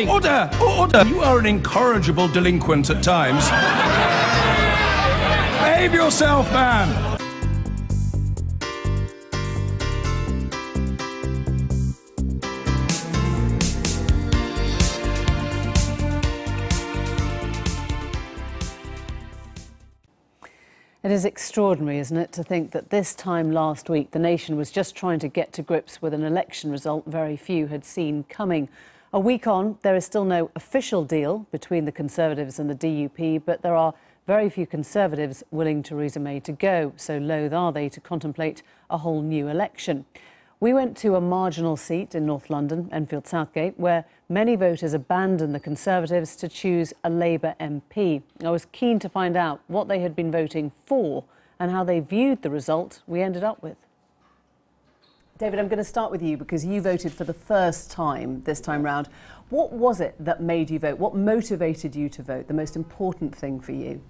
Order! Order! You are an incorrigible delinquent at times. Behave yourself, man! It is extraordinary, isn't it, to think that this time last week the nation was just trying to get to grips with an election result very few had seen coming. A week on, there is still no official deal between the Conservatives and the DUP, but there are very few Conservatives willing Theresa May to go, so loath are they to contemplate a whole new election. We went to a marginal seat in North London, Enfield Southgate, where many voters abandoned the Conservatives to choose a Labour MP. I was keen to find out what they had been voting for and how they viewed the result we ended up with. David, I'm going to start with you because you voted for the first time this time round. What was it that made you vote? What motivated you to vote? The most important thing for you?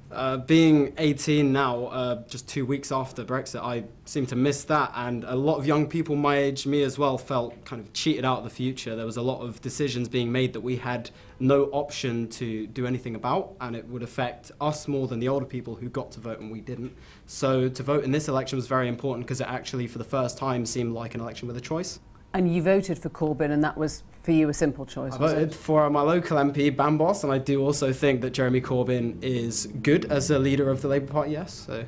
Being 18 now, just 2 weeks after Brexit, I seem to miss that, and a lot of young people my age, me as well, felt kind of cheated out of the future. There was a lot of decisions being made that we had no option to do anything about, and it would affect us more than the older people who got to vote and we didn't. So to vote in this election was very important because it actually, for the first time, seemed like an election with a choice. And you voted for Corbyn, and that was, for you, a simple choice, I voted for my local MP, Bambos, and I do also think that Jeremy Corbyn is good as a leader of the Labour Party, yes. So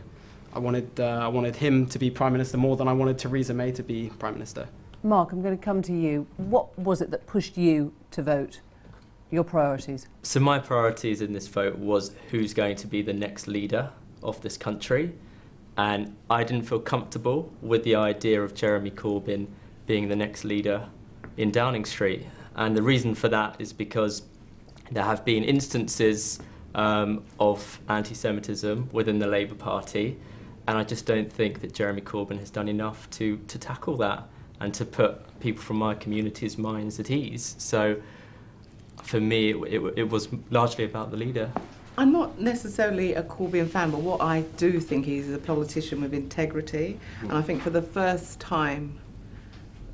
I wanted him to be Prime Minister more than I wanted Theresa May to be Prime Minister. Mark, I'm going to come to you. What was it that pushed you to vote? Your priorities? So my priorities in this vote was who's going to be the next leader of this country. And I didn't feel comfortable with the idea of Jeremy Corbyn being the next leader in Downing Street. And the reason for that is because there have been instances of anti-Semitism within the Labour Party, and I just don't think that Jeremy Corbyn has done enough to tackle that and to put people from my community's minds at ease. So for me, it was largely about the leader. I'm not necessarily a Corbyn fan, but what I do think he's a politician with integrity, and I think for the first time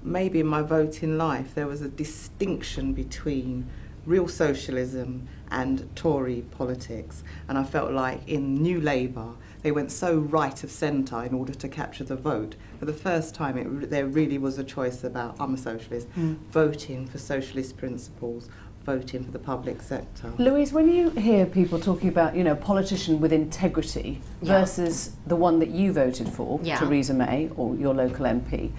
maybe in my voting life, there was a distinction between real socialism and Tory politics. And I felt like in New Labour, they went so right of centre in order to capture the vote. For the first time, there really was a choice about, I'm a socialist, voting for socialist principles, voting for the public sector. Louise, when you hear people talking about, you know, politician with integrity versus the one that you voted for, Theresa May, or your local MP,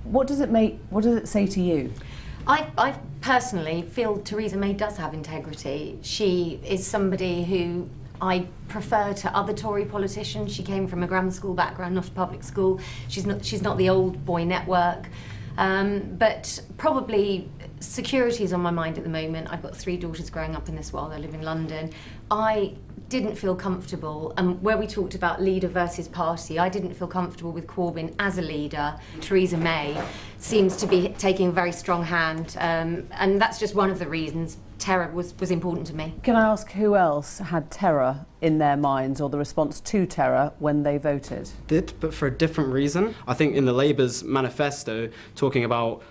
what does it say to you? I personally feel Theresa May does have integrity. She is somebody who I prefer to other Tory politicians. She came from a grammar school background, not a public school. She's not the old boy network. But probably security is on my mind at the moment. I've got 3 daughters growing up in this world. I live in London. I didn't feel comfortable, and where we talked about leader versus party, I didn't feel comfortable with Corbyn as a leader. Theresa May seems to be taking a very strong hand, and that's just one of the reasons. Terror was important to me. Can I ask who else had terror in their minds, or the response to terror when they voted? Did, but for a different reason. I think in the Labour's manifesto, talking about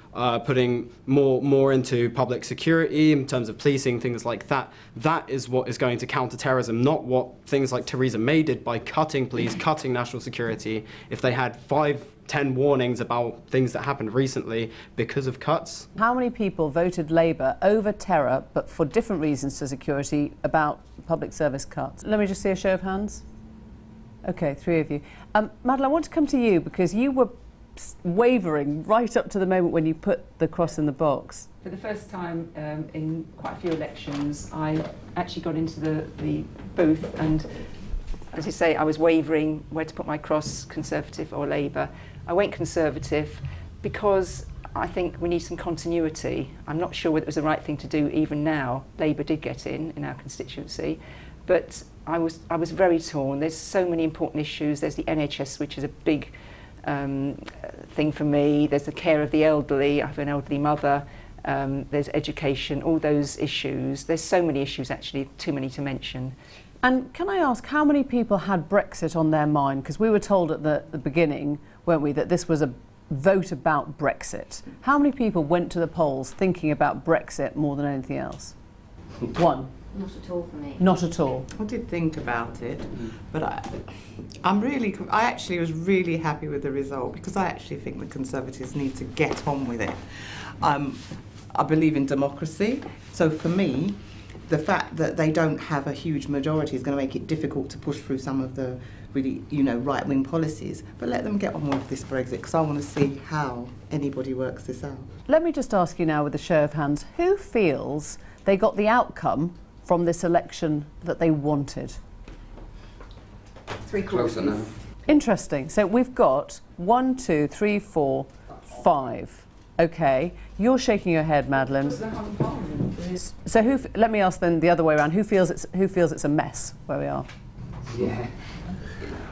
putting more into public security in terms of policing, things like that, that is what is going to counter terrorism, not what things like Theresa May did by cutting police, cutting national security. If they had 5-10 warnings about things that happened recently because of cuts. How many people voted Labour over terror, but for different reasons to security, about public service cuts? Let me just see a show of hands. OK, 3 of you. Madeleine, I want to come to you because you were wavering right up to the moment when you put the cross in the box. For the first time in quite a few elections, I actually got into the booth, and as you say, I was wavering where to put my cross, Conservative or Labour. I went Conservative because I think we need some continuity. I'm not sure whether it was the right thing to do even now. Labour did get in our constituency, but I was very torn. There's so many important issues. There's the NHS, which is a big thing for me. There's the care of the elderly. I have an elderly mother. There's education, all those issues. There's so many issues, actually, too many to mention. And can I ask, how many people had Brexit on their mind? Because we were told at the beginning, weren't we, that this was a vote about Brexit? How many people went to the polls thinking about Brexit more than anything else? One. Not at all for me. Not at all. I did think about it, but I actually was really happy with the result, because I actually think the Conservatives need to get on with it. I believe in democracy, so for me, the fact that they don't have a huge majority is going to make it difficult to push through some of the really, right-wing policies. But let them get on with this Brexit, because I want to see how anybody works this out. Let me just ask you now, with a show of hands, who feels they got the outcome from this election that they wanted? 3/4. Close enough. Interesting. So we've got 1, 2, 3, 4, 5. Okay, you're shaking your head, Madeline. So let me ask then the other way around. Who feels it's a mess where we are? Yeah.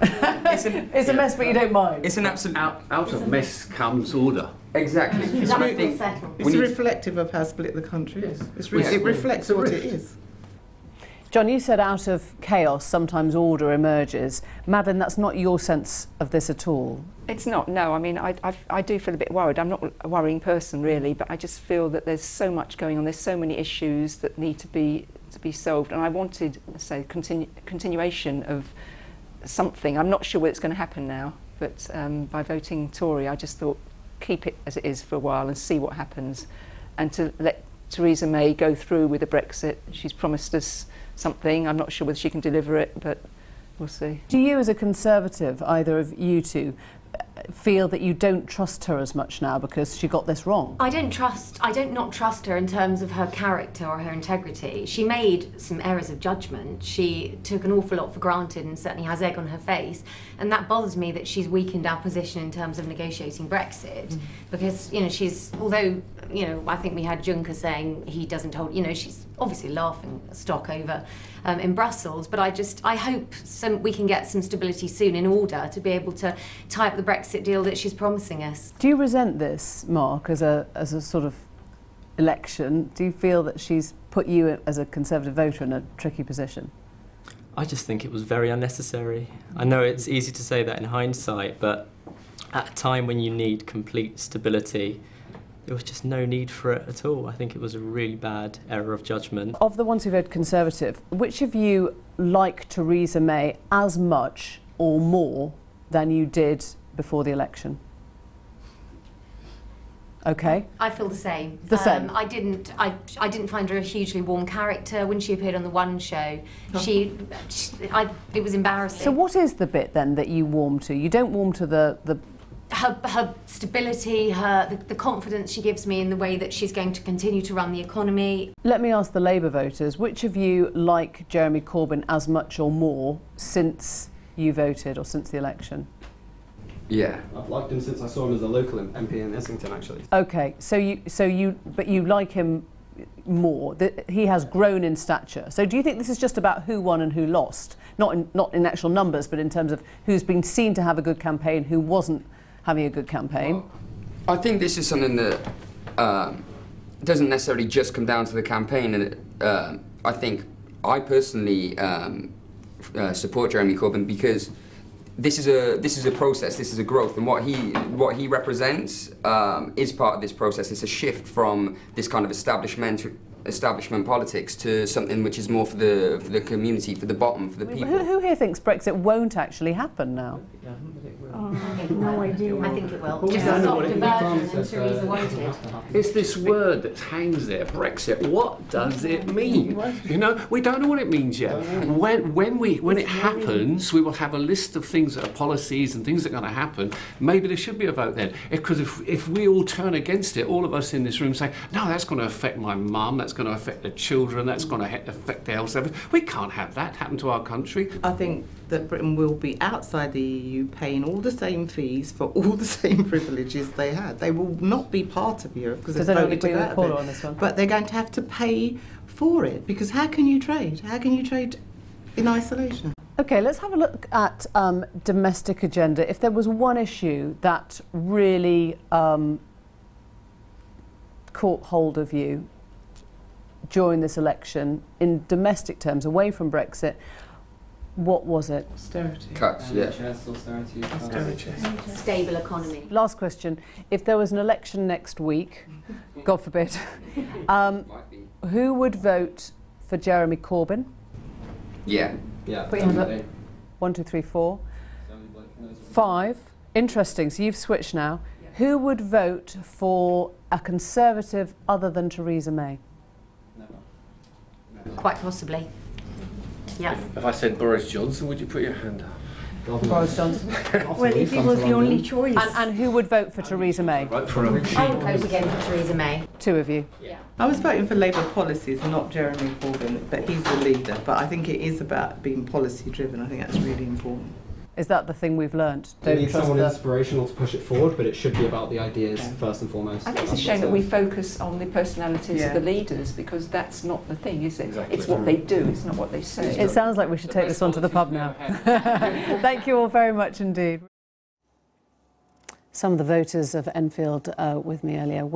It's a mess, but you don't mind. It's an absolute... Out of mess comes order. Exactly. It's reflective of how split the country is. It reflects what it is. John, you said out of chaos sometimes order emerges. Madeline, that's not your sense of this at all. It's not, no. I mean, I do feel a bit worried. I'm not a worrying person, really, but I just feel that there's so much going on. There's so many issues that need to be solved. And I wanted, say, continuation of something. I'm not sure whether it's going to happen now, but by voting Tory, I just thought, keep it as it is for a while and see what happens. And to let Theresa May go through with the Brexit. She's promised us something. I'm not sure whether she can deliver it, but we'll see. Do you, as a Conservative, either of you two, feel that you don't trust her as much now because she got this wrong? I don't not trust her in terms of her character or her integrity. She made some errors of judgment. She took an awful lot for granted and certainly has egg on her face. And that bothers me that she's weakened our position in terms of negotiating Brexit. Because, she's, although, I think we had Juncker saying he doesn't hold, she's obviously laughing stock over in Brussels, but I hope we can get some stability soon in order to be able to tie up the Brexit deal that she's promising us. Do you resent this, Mark, as a sort of election? Do you feel that she's put you as a Conservative voter in a tricky position? I just think it was very unnecessary. I know it's easy to say that in hindsight, but at a time when you need complete stability, there was just no need for it at all. I think it was a really bad error of judgment. Of the ones who voted Conservative, which of you like Theresa May as much or more than you did before the election? Okay. I feel the same. The same. I didn't find her a hugely warm character when she appeared on the One show. It was embarrassing. So what is the bit then that you warm to? You don't warm to the her stability, the confidence she gives me in the way that she's going to continue to run the economy. Let me ask the Labour voters, which of you like Jeremy Corbyn as much or more since you voted or since the election? Yeah. I've liked him since I saw him as a local MP in Essington, actually. Okay, but you like him more. He has grown in stature. So do you think this is just about who won and who lost? Not in actual numbers, but in terms of who's been seen to have a good campaign, who wasn't having a good campaign? Well, I think this is something that doesn't necessarily just come down to the campaign. And I think I personally support Jeremy Corbyn because this is a process. This is a growth, and what he represents is part of this process. It's a shift from this kind of establishment politics to something which is more for the community, for the bottom, for the people. Who here thinks Brexit won't actually happen now? No idea. I think it will. Just a softer version than Theresa wanted. It's this word that hangs there, Brexit. What does it mean? We don't know what it means yet. When it happens, we will have a list of things that are policies and things that are going to happen. Maybe there should be a vote then. Because if we all turn against it, all of us in this room say, no, that's going to affect my mum, that's going to affect the children, that's going to affect the health service. We can't have that happen to our country. I think that Britain will be outside the EU paying all the same fees for all the same privileges they had. They will not be part of Europe because they've voted to go out of it. But they're going to have to pay for it, because how can you trade? How can you trade in isolation? Okay, let's have a look at domestic agenda. If there was one issue that really caught hold of you during this election in domestic terms, away from Brexit, What was it? Austerity. Cuts, yeah. Stable economy. Last question. If there was an election next week, God forbid, who would vote for Jeremy Corbyn? Yeah. Yeah. Put your hand up. 1, 2, 3, 4. 5. Interesting. So you've switched now. Who would vote for a Conservative other than Theresa May? Quite possibly. Yeah. If I said Boris Johnson, would you put your hand up? Boris Johnson. Well, if he was the only choice. And who would vote for Theresa May? Right for him. I would vote again for Theresa May. 2 of you. I was voting for Labour policies, not Jeremy Corbyn, but he's the leader. But I think it is about being policy driven. I think that's really important. Is that the thing we've learnt? You need someone inspirational to push it forward, but it should be about the ideas first and foremost. I think it's a shame that we focus on the personalities of the leaders, because that's not the thing, is it? Exactly. It's what they do, it's not what they say. It sounds like we should take this one to the pub now. Thank you all very much indeed. Some of the voters of Enfield with me earlier.